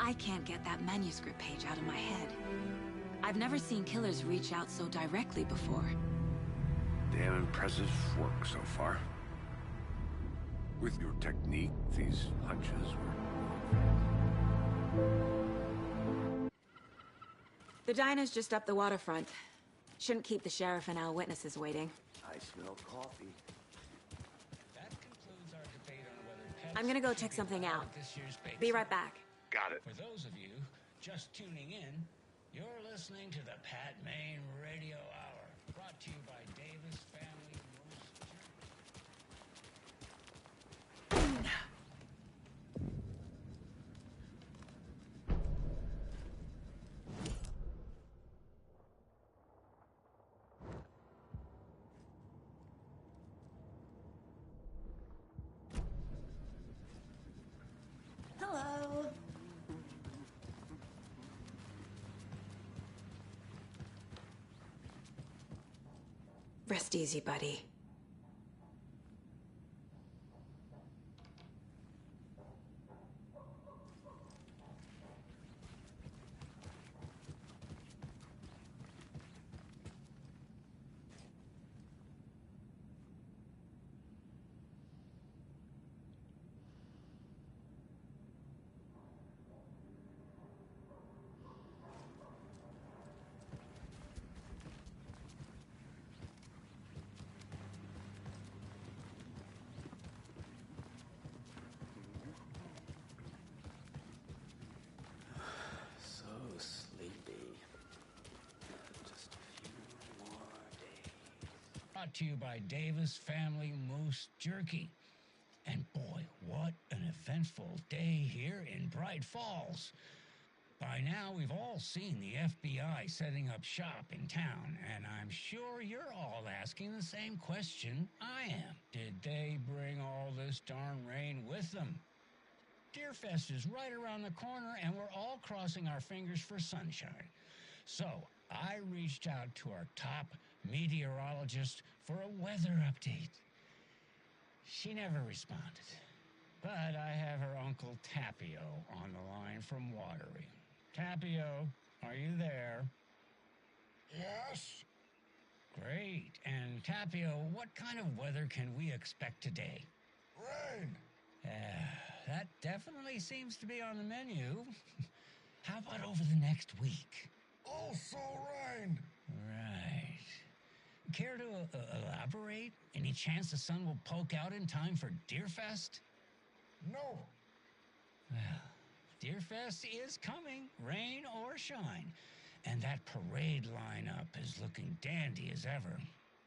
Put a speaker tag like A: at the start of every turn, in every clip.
A: I can't get that manuscript page out of my head. I've never seen killers reach out so directly before.
B: Damn impressive work so far. With your technique, these hunches were...
A: The diner's just up the waterfront. Shouldn't keep the sheriff and our witnesses waiting.
B: I smell coffee.
C: That concludes our debate on whether pets
A: I'm gonna go
C: should
A: check
C: be
A: something
C: allowed
A: out.
C: at this year's bake
A: Be
C: sale.
A: right back.
B: Got it.
C: For those of you just tuning in, you're listening to the Pat Main Radio Hour, brought to you by Davis Family Moose Jerky.
A: Hello. Rest easy, buddy.
D: So sleepy. Just a few more days.
C: Brought to you by Davis Family Moose Jerky. And boy, what an eventful day here in Bright Falls. By now, we've all seen the FBI setting up shop in town, and I'm sure you're all asking the same question I am. Did they bring all this darn rain with them? Deerfest is right around the corner, and we're all crossing our fingers for sunshine. So I reached out to our top meteorologist for a weather update. She never responded, but I have her Uncle Tapio on the line from Watery. Tapio, are you there?
E: Yes?
C: Great. And Tapio, what kind of weather can we expect today?
E: Rain!
C: That definitely seems to be on the menu. How about over the next week?
E: Also rain!
C: Right. Care to elaborate? Any chance the sun will poke out in time for Deerfest?
E: No!
C: Well, Deerfest is coming, rain or shine. And that parade lineup is looking dandy as ever.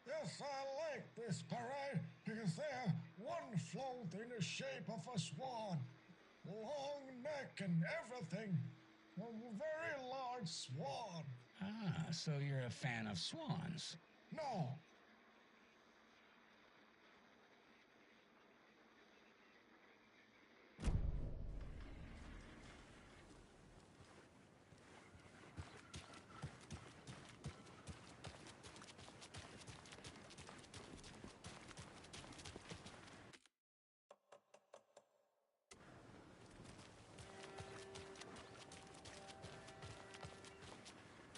E: Yes, I like this parade because they have one float in the shape of a swan. Long neck and everything. A very large swan.
C: Ah, so you're a fan of swans.
E: No.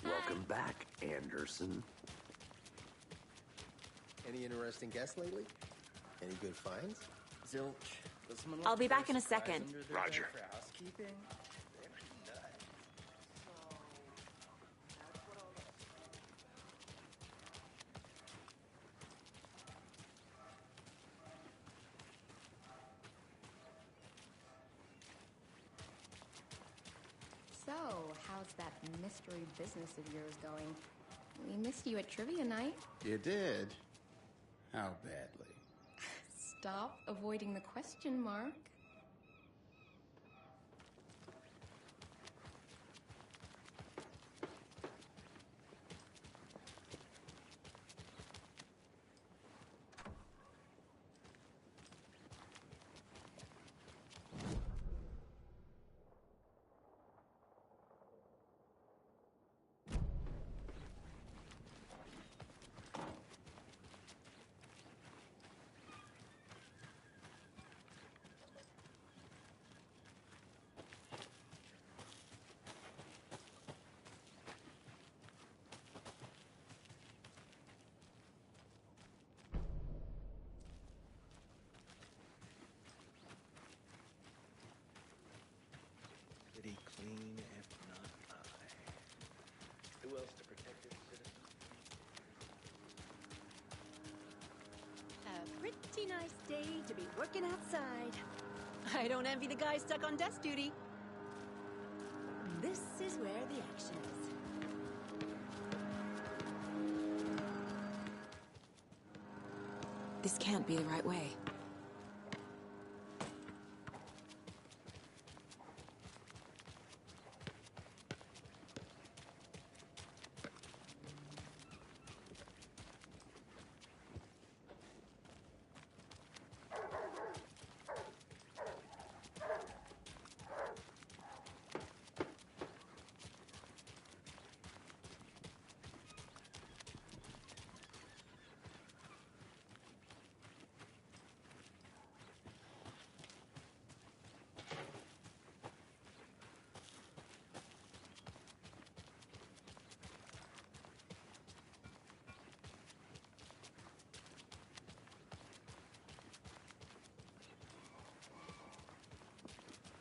B: Welcome back, Anderson.
D: Any interesting guests lately? Any good finds?
F: Zilch. Does someone
A: I'll
F: want
A: be
F: to
A: back
F: throw
A: in a
F: a surprise
A: second.
F: under their
B: Roger.
F: bed for housekeeping? They're nuts.
G: So, how's that mystery business of yours going? We missed you at trivia night.
D: You did? How badly?
G: Stop avoiding the question, Mark.
H: to be working outside. I don't envy the guy stuck on desk duty. This is where the action is.
A: This can't be the right way.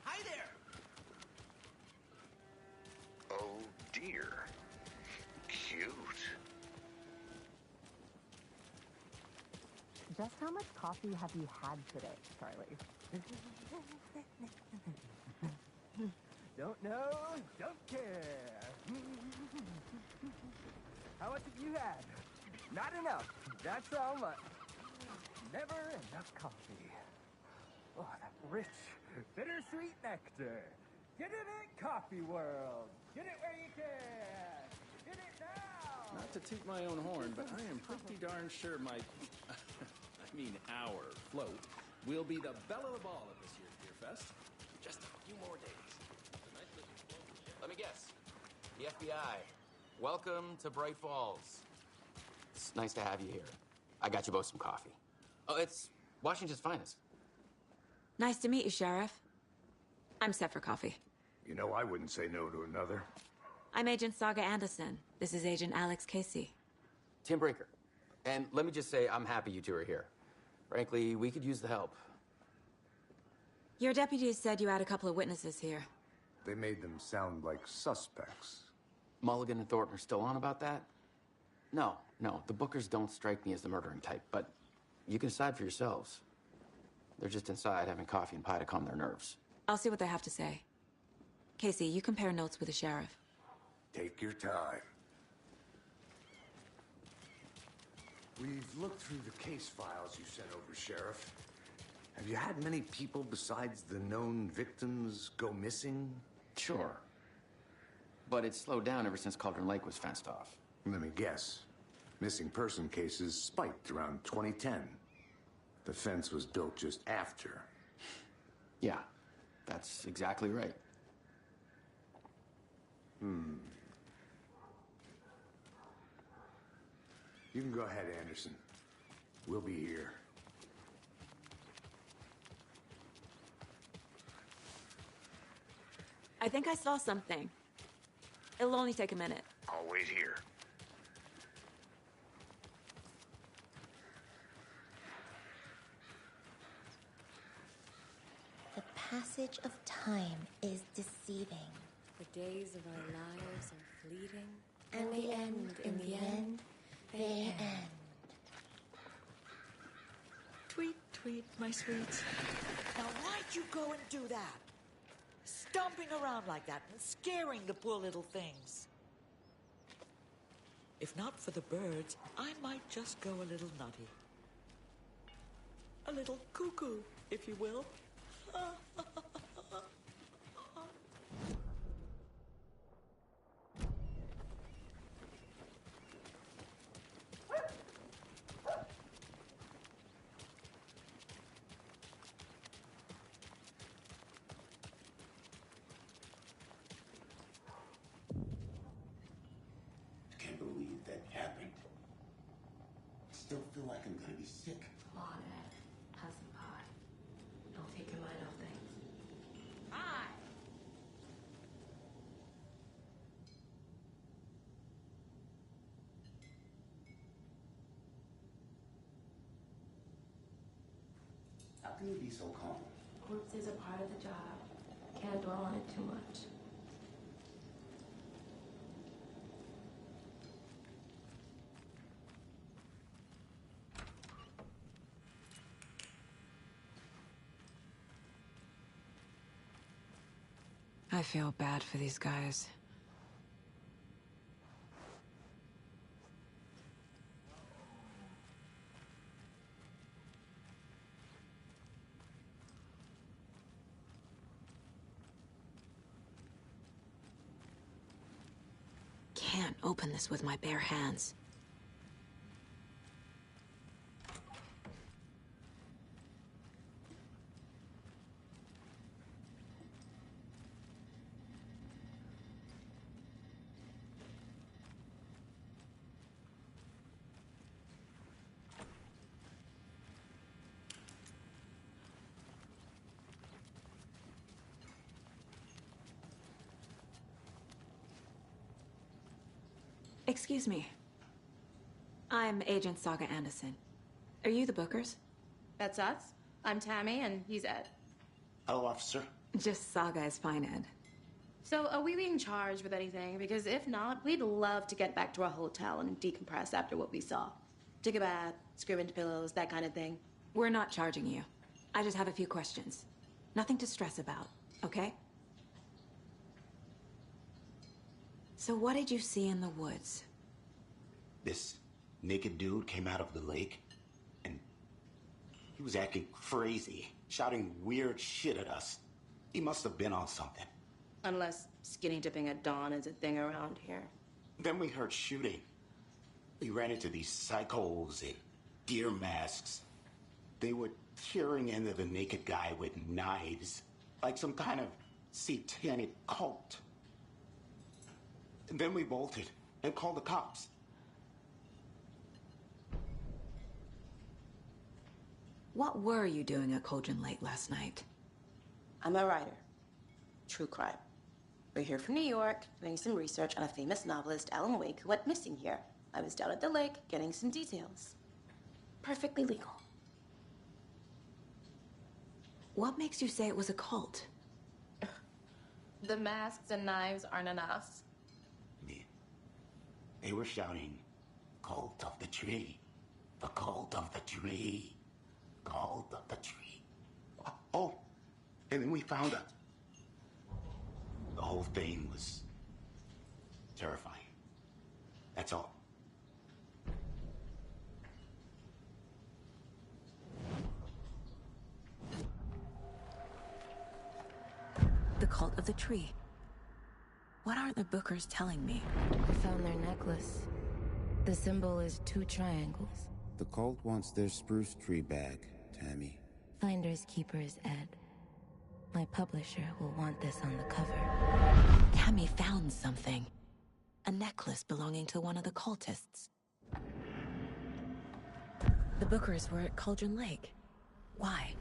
F: Hi there!
B: Oh dear. Cute.
I: Just how much coffee have you had today, Charlie?
J: Don't know, don't care. How much have you had? Not enough. That's how much. Never enough coffee. Oh, that rich, bittersweet nectar. Get it in Coffee World. Get it where you can. Get it now.
K: Not to toot my own horn, but I am pretty darn sure my, our float will be the belle of the ball at this year's Beer Fest. Just a few more days.
L: Let me guess. The FBI. Welcome to Bright Falls. It's nice to have you here. I got you both some coffee. Oh, it's Washington's finest.
A: Nice to meet you, Sheriff. I'm set for coffee.
B: You know, I wouldn't say no to another.
A: I'm Agent Saga Anderson. This is Agent Alex Casey.
L: Tim Brinker. And let me just say, I'm happy you two are here. Frankly, we could use the help.
A: Your deputies said you had a couple of witnesses here.
B: They made them sound like suspects.
L: Mulligan and Thornton are still on about that? No, the Bookers don't strike me as the murdering type, but you can decide for yourselves. They're just inside having coffee and pie to calm their nerves.
A: I'll see what they have to say. Casey, you compare notes with the sheriff.
B: Take your time. We've looked through the case files you sent over, Sheriff. Have you had many people besides the known victims go missing?
L: Sure. But it's slowed down ever since Cauldron Lake was fenced off.
B: Let me guess. Missing person cases spiked around 2010. The fence was built just after.
L: Yeah, that's exactly right.
B: You can go ahead, Anderson. We'll be here.
A: I think I saw something. It'll only take a minute.
B: I'll wait here.
M: The passage of time is deceiving.
H: The days of our lives are fleeting.
M: And they end, in the end, they end.
N: Tweet, tweet, my sweets. Now why'd you go and do that? Stomping around like that and scaring the poor little things. If not for the birds, I might just go a little nutty. A little cuckoo, if you will.
O: Still feel like I'm gonna be sick.
P: Come on, Ed. Have some pie. Don't take your mind off things.
H: Hi!
O: How can you be so calm?
P: Corpse is a part of the job. Can't dwell on it too much.
A: I feel bad for these guys. Can't open this with my bare hands. Excuse me. I'm Agent Saga Anderson. Are you the Bookers?
G: That's us. I'm Tammy, and he's Ed.
O: Hello, officer.
A: Just Saga is fine, Ed.
G: So, are we being charged with anything? Because if not, we'd love to get back to our hotel and decompress after what we saw. Take a bath, scream into pillows, that kind of thing.
A: We're not charging you. I just have a few questions. Nothing to stress about, okay? So what did you see in the woods?
O: This naked dude came out of the lake, and he was acting crazy, shouting weird shit at us. He must have been on something.
G: Unless skinny dipping at dawn is a thing around here.
O: Then we heard shooting. We ran into these psychos in deer masks. They were tearing into the naked guy with knives, like some kind of satanic cult. And then we bolted and called the cops.
A: What were you doing at Cauldron Lake last night?
G: I'm a writer. True crime. We're here from New York, doing some research on a famous novelist, Alan Wake, who went missing here. I was down at the lake, getting some details. Perfectly legal.
A: What makes you say it was a cult?
G: The masks and knives aren't enough.
O: They were shouting, "Cult of the tree, the cult of the tree, cult of the tree." Oh, and then we found her. The whole thing was terrifying. That's all.
A: The cult of the tree. What are the Bookers telling me?
M: I found their necklace. The symbol is 2 triangles.
Q: The cult wants their spruce tree back, Tammy.
M: Finders keepers, Ed. My publisher will want this on the cover.
A: Tammy found something. A necklace belonging to one of the cultists. The Bookers were at Cauldron Lake. Why?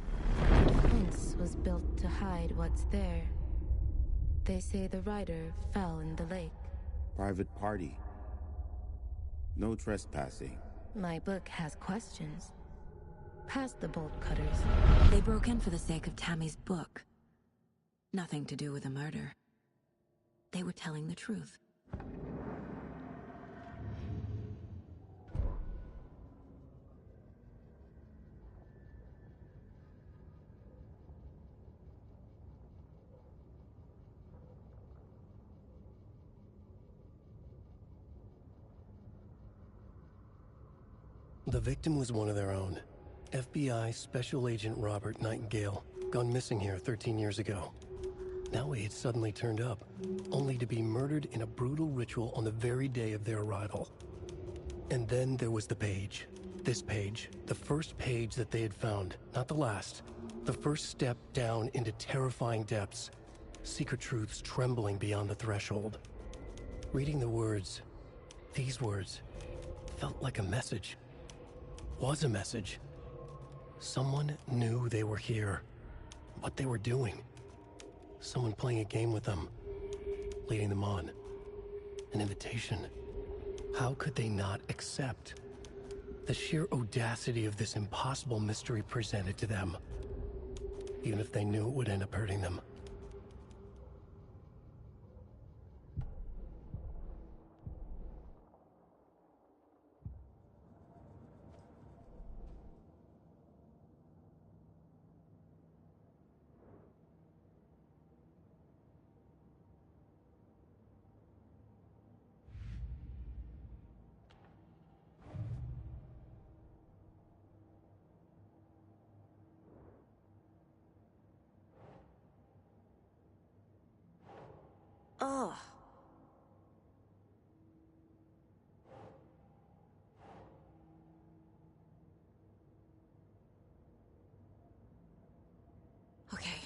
M: The fence was built to hide what's there. They say the rider fell in the lake.
Q: Private party. No trespassing.
M: My book has questions. Past the bolt cutters.
A: They broke in for the sake of Tammy's book. Nothing to do with the murder. They were telling the truth.
R: The victim was one of their own. FBI Special Agent Robert Nightingale, gone missing here 13 years ago. Now he had suddenly turned up, only to be murdered in a brutal ritual on the very day of their arrival. And then there was the page. This page, the first page that they had found, not the last. The first step down into terrifying depths. Secret truths trembling beyond the threshold. Reading the words, these words, felt like a message. Was a message. Someone knew they were here, what they were doing. Someone playing a game with them, leading them on. An invitation. How could they not accept? The sheer audacity of this impossible mystery presented to them, even if they knew it would end up hurting them.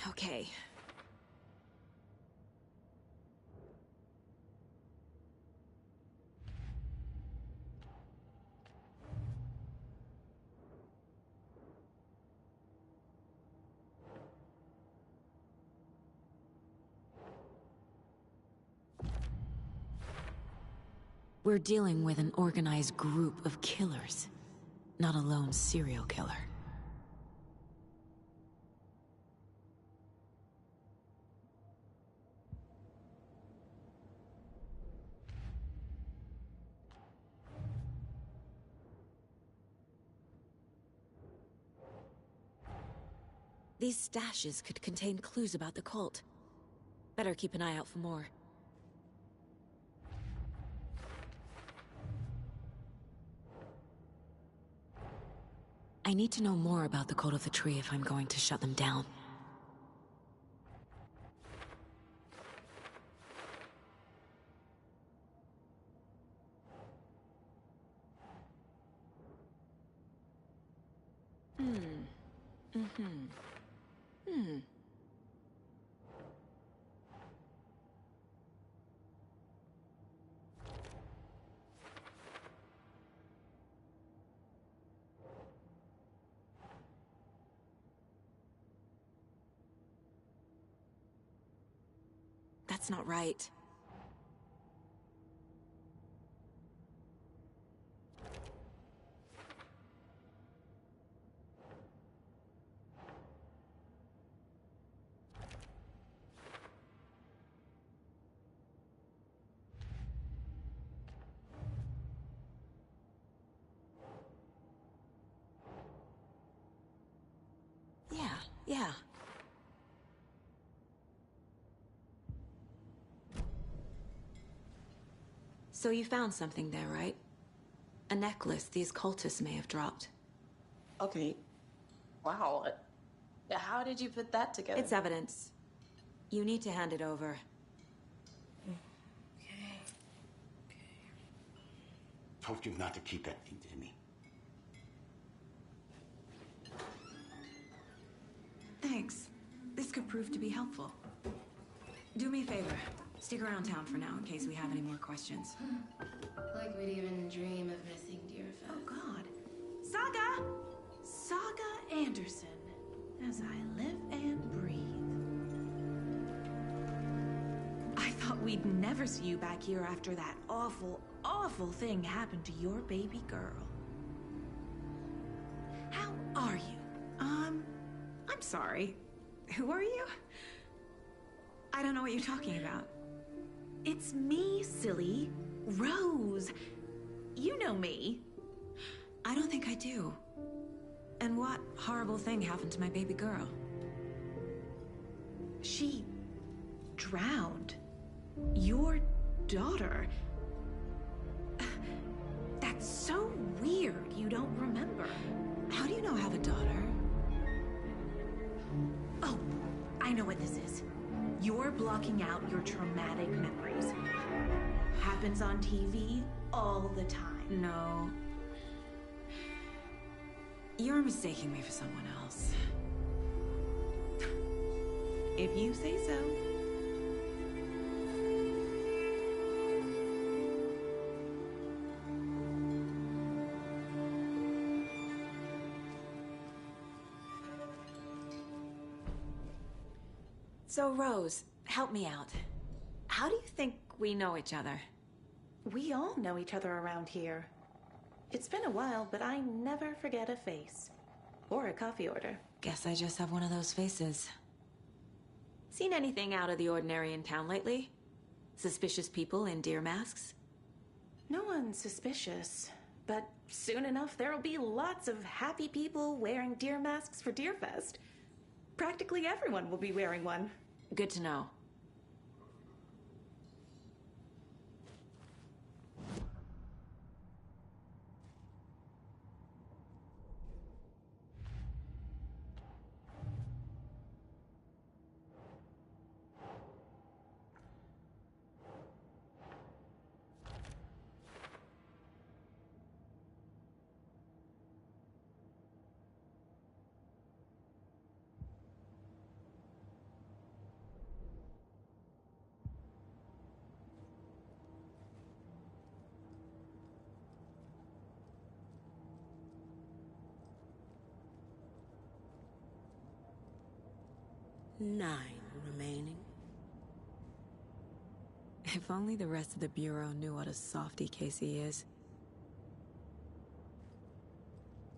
H: Okay.
A: We're dealing with an organized group of killers, not a lone serial killer. These stashes could contain clues about the cult. Better keep an eye out for more. I need to know more about the Cult of the Tree if I'm going to shut them down. That's not right. Yeah. So you found something there, right? A necklace these cultists may have dropped.
G: Okay. Wow. How did you put that together?
A: It's evidence. You need to hand it over.
O: Told you not to keep that thing to me.
A: Thanks. This could prove to be helpful. Do me a favor. Stick around town for now in case we have any more questions.
P: Like we'd even dream of missing Deerfest.
S: Oh, God. Saga Anderson. As I live and breathe. I thought we'd never see you back here after that awful, awful thing happened to your baby girl. How are you? I'm sorry. Who are you? I don't know what you're talking about. It's me, silly. Rose. You know me.
A: I don't think I do. And what horrible thing happened to my baby girl?
S: She drowned. Your daughter. That's so weird you don't remember.
A: How do you know I have a daughter?
S: Oh, I know what this is. You're blocking out your traumatic memories. Happens on TV all the time.
A: No. You're mistaking me for someone else.
S: If you say so.
A: So, Rose, help me out. How do you think we know each other?
S: We all know each other around here. It's been a while, but I never forget a face. Or a coffee order.
A: Guess I just have one of those faces. Seen anything out of the ordinary in town lately? Suspicious people in deer masks?
S: No one's suspicious. But soon enough, there'll be lots of happy people wearing deer masks for Deerfest. Practically everyone will be wearing one.
A: Good to know.
T: 9 remaining.
A: If only the rest of the Bureau knew what a softy Casey is.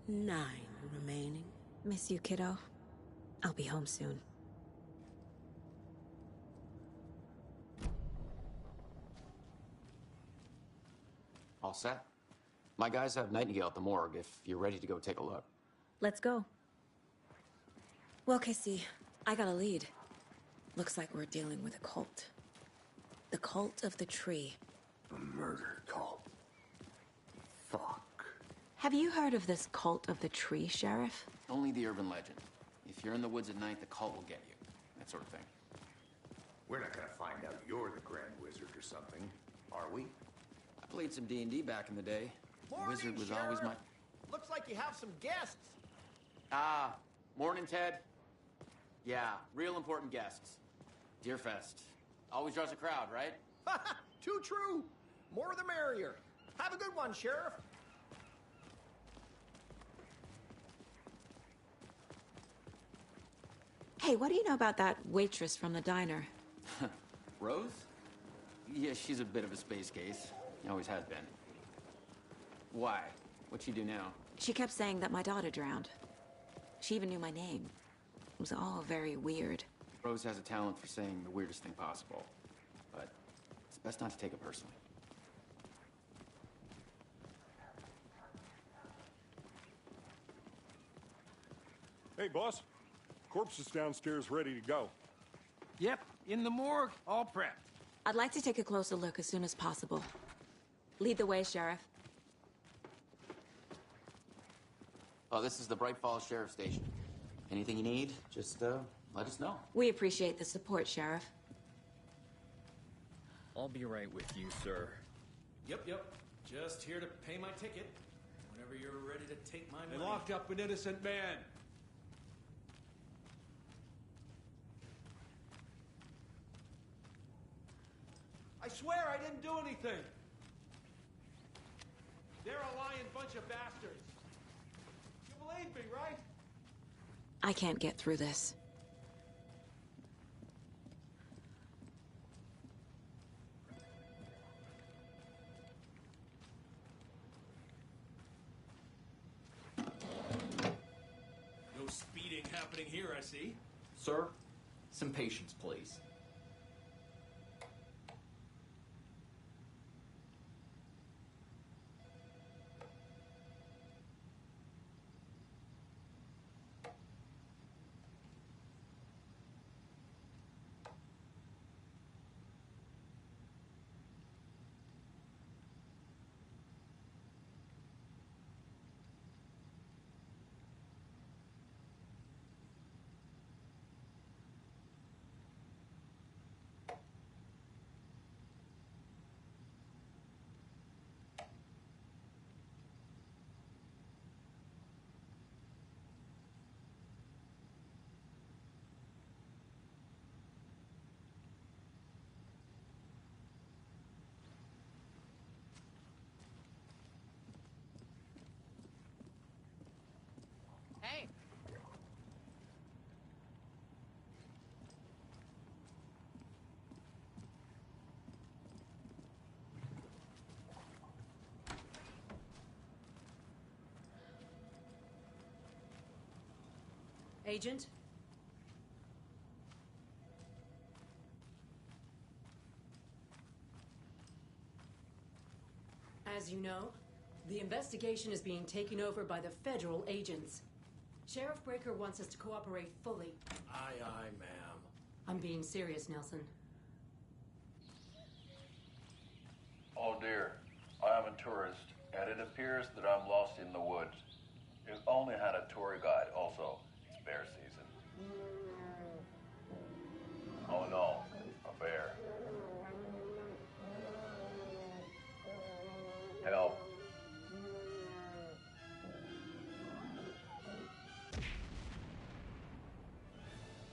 T: 9 remaining.
A: Miss you, kiddo. I'll be home soon.
L: All set? My guys have Nightingale at the morgue if you're ready to go take a look.
A: Let's go. Well, Casey, I got a lead. Looks like we're dealing with a cult. The cult of the tree.
B: A murder cult. Fuck.
A: Have you heard of this cult of the tree, Sheriff?
L: Only the urban legend. If you're in the woods at night, the cult will get you. That sort of thing.
B: We're not gonna find out you're the Grand Wizard or something, are we?
L: I played some D&D back in the day.
F: Morning,
L: The wizard was
F: Sheriff.
L: always my...
F: Looks like you have some guests.
L: Ah, morning, Ted. Yeah, real important guests. Deerfest. Always draws a crowd, right?
F: Too true. More the merrier. Have a good one, Sheriff.
A: Hey, what do you know about that waitress from the diner?
L: Rose? Yeah, she's a bit of a space case. Always has been. Why? What'd she do now?
A: She kept saying that my daughter drowned. She even knew my name. It was all very weird.
L: Rose has a talent for saying the weirdest thing possible. But it's best not to take it personally.
E: Hey, boss. Corpse is downstairs ready to go.
J: Yep, in the morgue, all prepped.
A: I'd like to take a closer look as soon as possible. Lead the way, Sheriff.
L: Oh, this is the Bright Falls Sheriff Station. Anything you need, just let us know.
A: We appreciate the support, Sheriff.
U: I'll be right with you, sir.
K: Yep. Just here to pay my ticket. Whenever you're ready to take my money.
V: They locked up an innocent man. I swear I didn't do anything. They're a lying bunch of bastards. You believe me, right?
A: I can't get through this.
K: No speeding happening here, I see.
U: Sir, some patience, please.
H: Hey. Agent?
W: As you know, the investigation is being taken over by the federal agents. Sheriff Breaker wants us to cooperate fully.
V: Aye, ma'am.
W: I'm being serious, Nelson.
X: Oh dear, I am a tourist, and it appears that I'm lost in the woods. You only had a tour guide, also. It's bear season. Oh no, a bear. Help.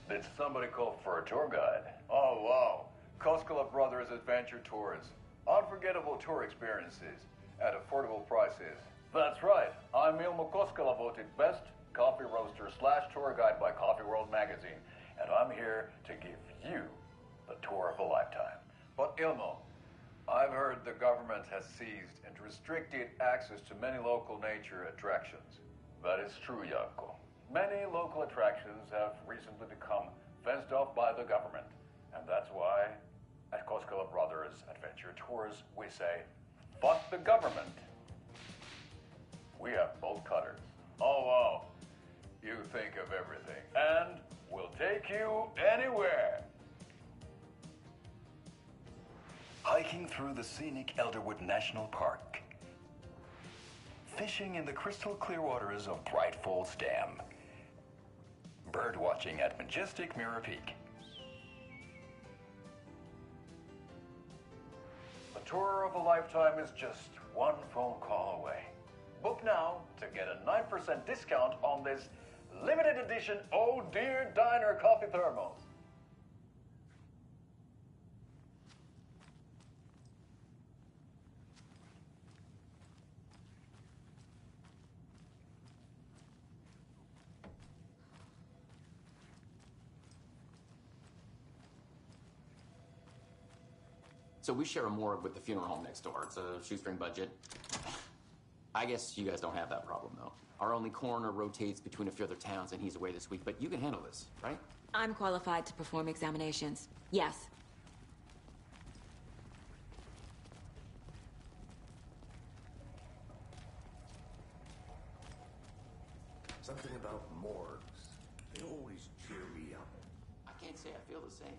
X: Did somebody call for a tour guide? Oh wow, Koskela Brothers Adventure Tours. Unforgettable tour experiences at affordable prices. That's right, I'm Ilmo Koskela, voted best coffee roaster / tour guide by Coffee World magazine. and I'm here to give you the tour of a lifetime. But Ilmo, I've heard the government has seized and restricted access to many local nature attractions. That is true, Janko. Many local attractions have recently become fenced off by the government, and that's why at Koskela Brothers Adventure Tours we say, fuck the government. We have bolt cutters. Oh, wow. You think of everything, and we'll take you anywhere. Hiking through the scenic Elderwood National Park. Fishing in the crystal clear waters of Bright Falls Dam. Bird watching at majestic Mirror Peak. The tour of a lifetime is just one phone call away. Book now to get a 9% discount on this limited edition Oh Dear Diner coffee thermos.
L: So we share a morgue with the funeral home next door. It's a shoestring budget. I guess you guys don't have that problem, though. Our only coroner rotates between a few other towns, and he's away this week. But you can handle this, right?
A: I'm qualified to perform examinations. Yes.
B: Something about morgues. They always cheer me up.
L: I can't say I feel the same.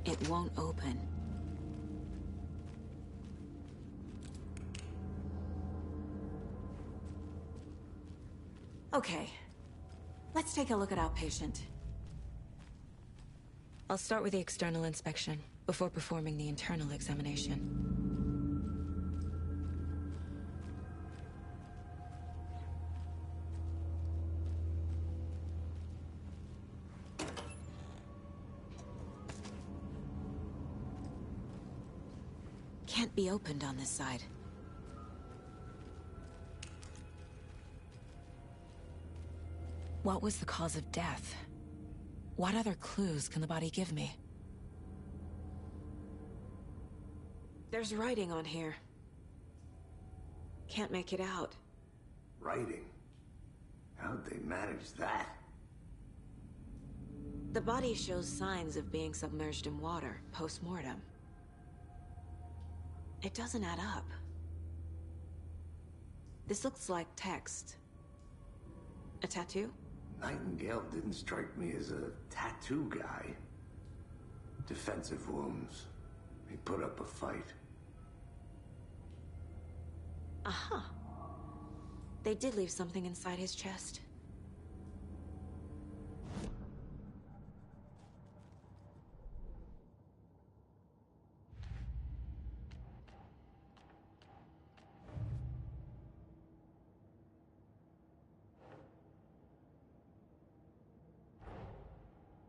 A: It won't open. Okay. Let's take a look at our patient. I'll start with the external inspection before performing the internal examination. Can't be opened on this side. What was the cause of death? What other clues can the body give me? There's writing on here. Can't make it out.
B: Writing? How'd they manage that?
A: The body shows signs of being submerged in water, post-mortem. It doesn't add up. This looks like text. A tattoo?
B: Nightingale didn't strike me as a tattoo guy. Defensive wounds. He put up a fight.
A: Aha. They did leave something inside his chest.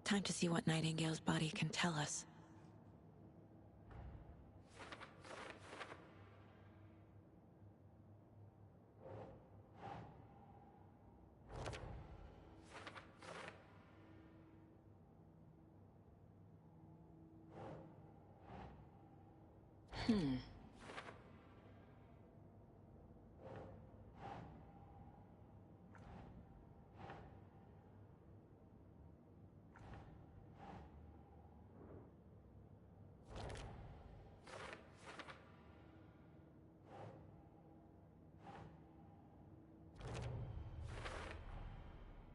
A: Time to see what Nightingale's body can tell us.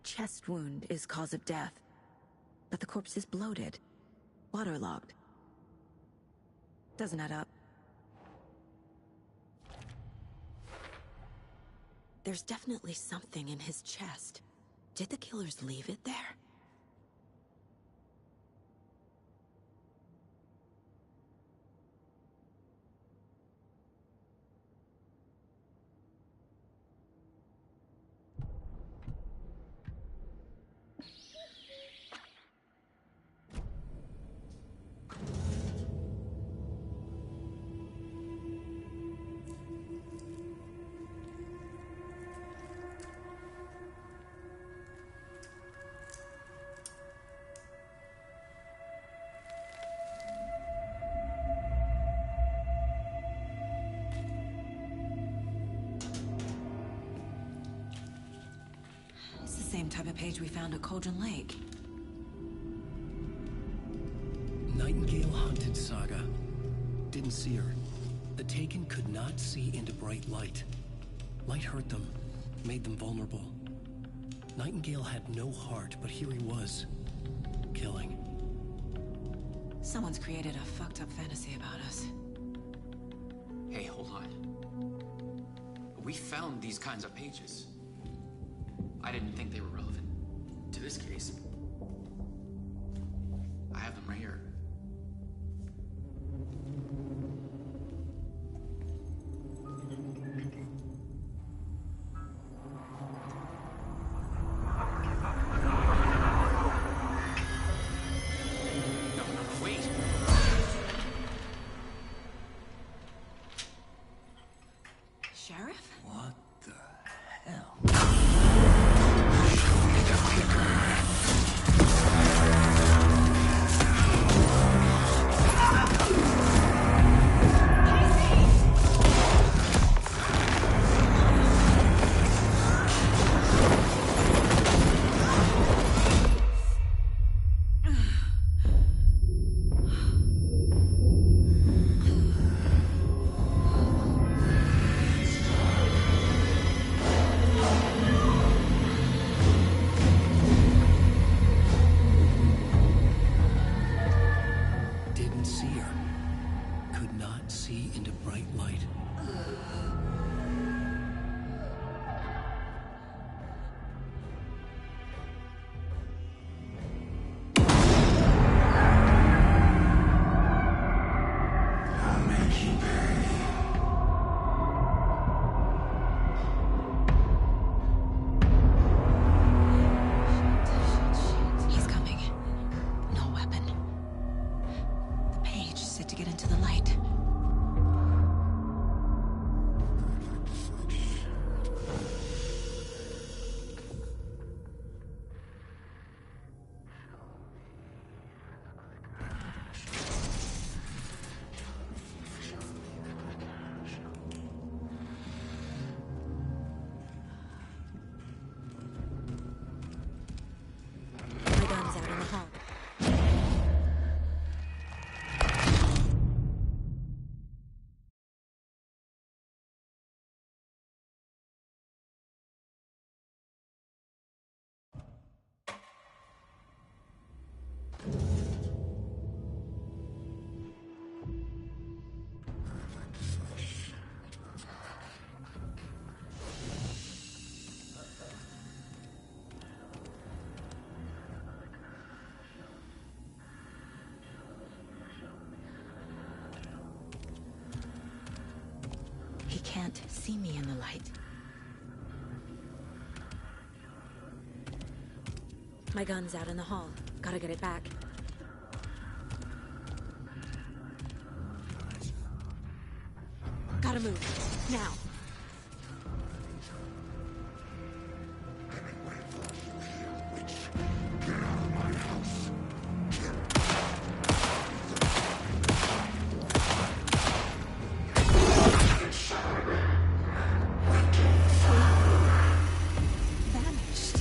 A: Chest wound is cause of death, but the corpse is bloated. waterlogged. Doesn't add up. There's definitely something in his chest. Did the killers leave it there? It's the same type of page we found at Cauldron Lake.
R: Nightingale Hunted Saga. Didn't see her. The Taken could not see into bright light. Light hurt them, made them vulnerable. Nightingale had no heart, but here he was, killing.
A: Someone's created a fucked up fantasy about us.
L: Hey, hold on. We found these kinds of pages. I didn't think they were relevant to this case. I have them right here.
A: Sheriff?
R: What the hell? Didn't see her. Could not see into bright light.
A: He's coming. No weapon. The page said to get into the light. My gun's out in the hall. He can't see me in the light. My gun's out in the hall. Gotta get it back. Gotta move. Now. Vanished.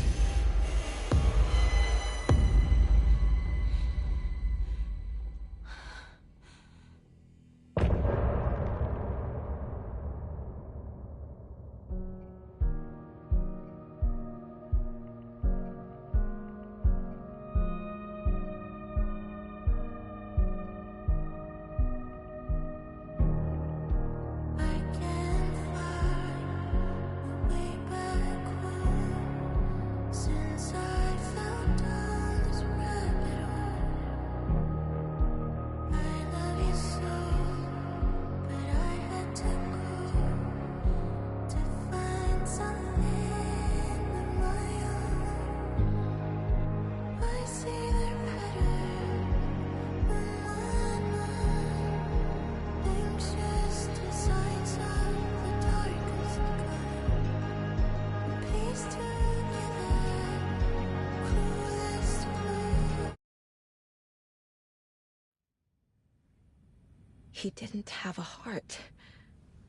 A: He didn't have a heart,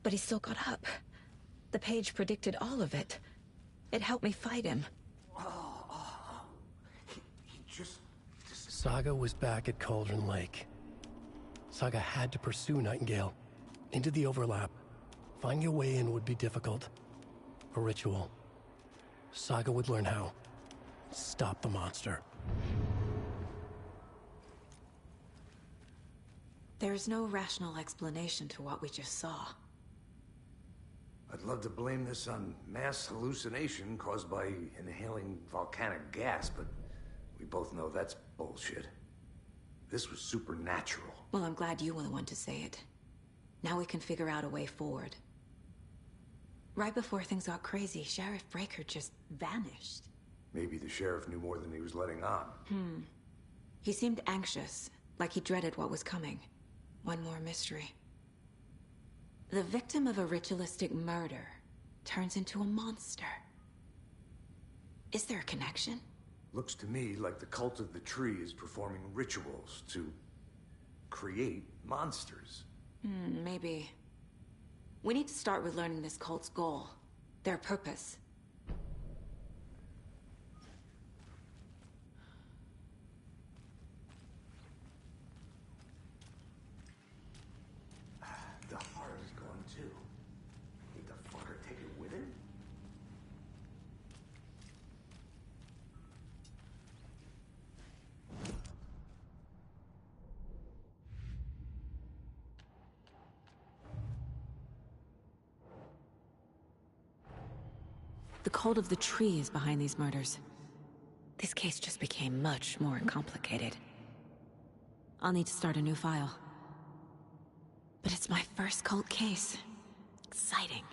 A: but he still got up. The page predicted all of it. It helped me fight him.
B: He just...
R: Saga was back at Cauldron Lake. Saga had to pursue Nightingale. Into the overlap. Finding a way in would be difficult. A ritual. Saga would learn how. Stop the monster.
A: There's no rational explanation to what we just saw.
B: I'd love to blame this on mass hallucination caused by inhaling volcanic gas, but we both know that's bullshit. This was supernatural.
A: Well, I'm glad you were the one to say it. Now we can figure out a way forward. Right before things got crazy, Sheriff Breaker just vanished.
B: Maybe the sheriff knew more than he was letting on.
A: He seemed anxious, like he dreaded what was coming. One more mystery. The victim of a ritualistic murder turns into a monster. Is there a connection?
B: Looks to me like the cult of the tree is performing rituals to create monsters.
A: Maybe. We need to start with learning this cult's goal, their purpose.
B: The heart is gone too. Did the fucker take it with him?
A: The cult of the tree is behind these murders. This case just became much more complicated. I'll need to start a new file. But it's my first cult case. Exciting.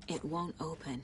A: It won't open.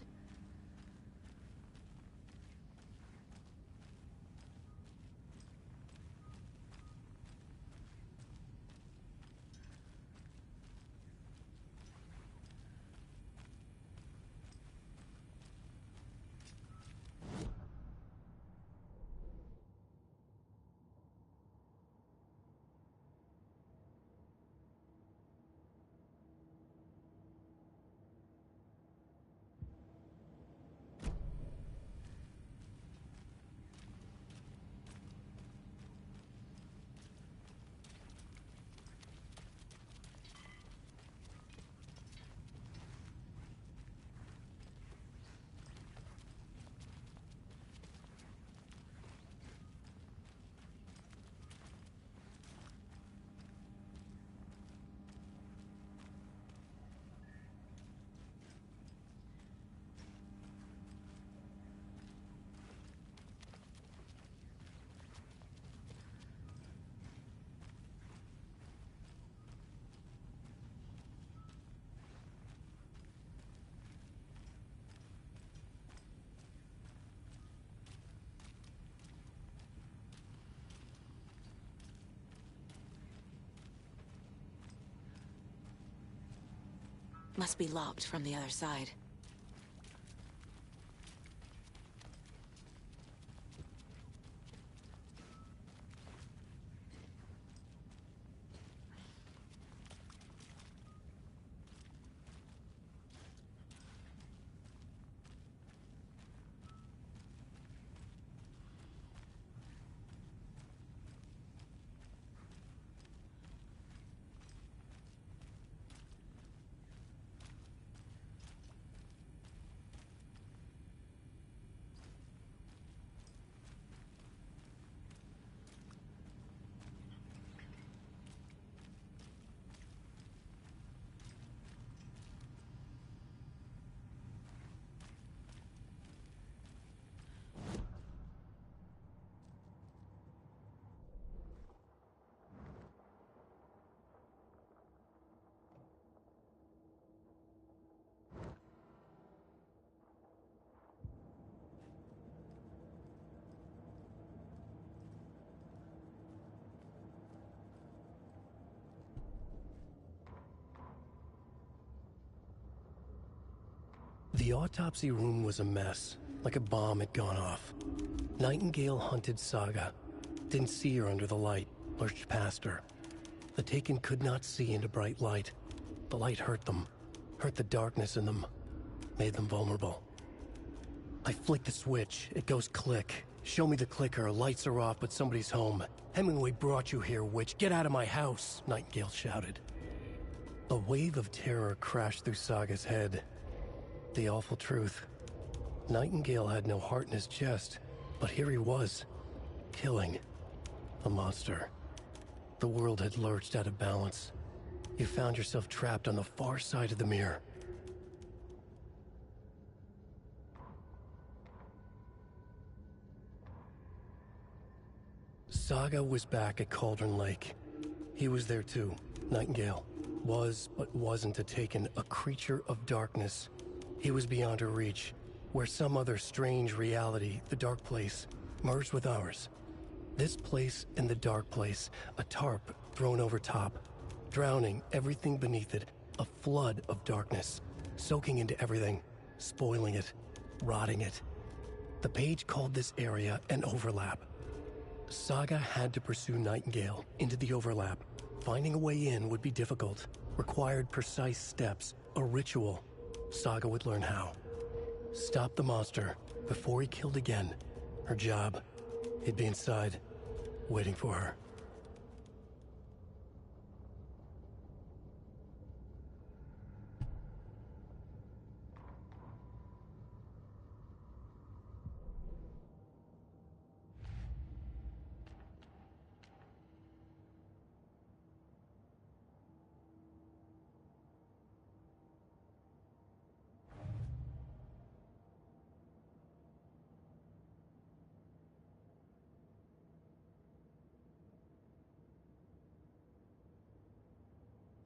A: Must be locked from the other side.
R: The autopsy room was a mess, like a bomb had gone off. Nightingale hunted Saga. Didn't see her under the light, lurched past her. The Taken could not see into bright light. The light hurt them, hurt the darkness in them, made them vulnerable. I flick the switch, it goes click. Show me the clicker, lights are off, but somebody's home. Hemingway brought you here, witch. Get out of my house, Nightingale shouted. A wave of terror crashed through Saga's head. The awful truth. Nightingale had no heart in his chest, but here he was, killing a monster. The world had lurched out of balance. You found yourself trapped on the far side of the mirror. Saga was back at Cauldron Lake. He was there too, Nightingale. Was, but wasn't a Taken, a creature of darkness. He was beyond her reach, where some other strange reality, the dark place, merged with ours. This place and the dark place, a tarp thrown over top, drowning everything beneath it, a flood of darkness, soaking into everything, spoiling it, rotting it. The page called this area an overlap. Saga had to pursue Nightingale into the overlap. Finding a way in would be difficult, required precise steps, a ritual. Saga would learn how. Stop the monster before he killed again. Her job. He'd be inside, waiting for her.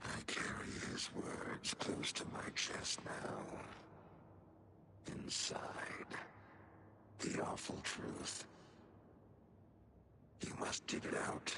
C: I carry his words close to my chest now. Inside, the awful truth. You must dig it out.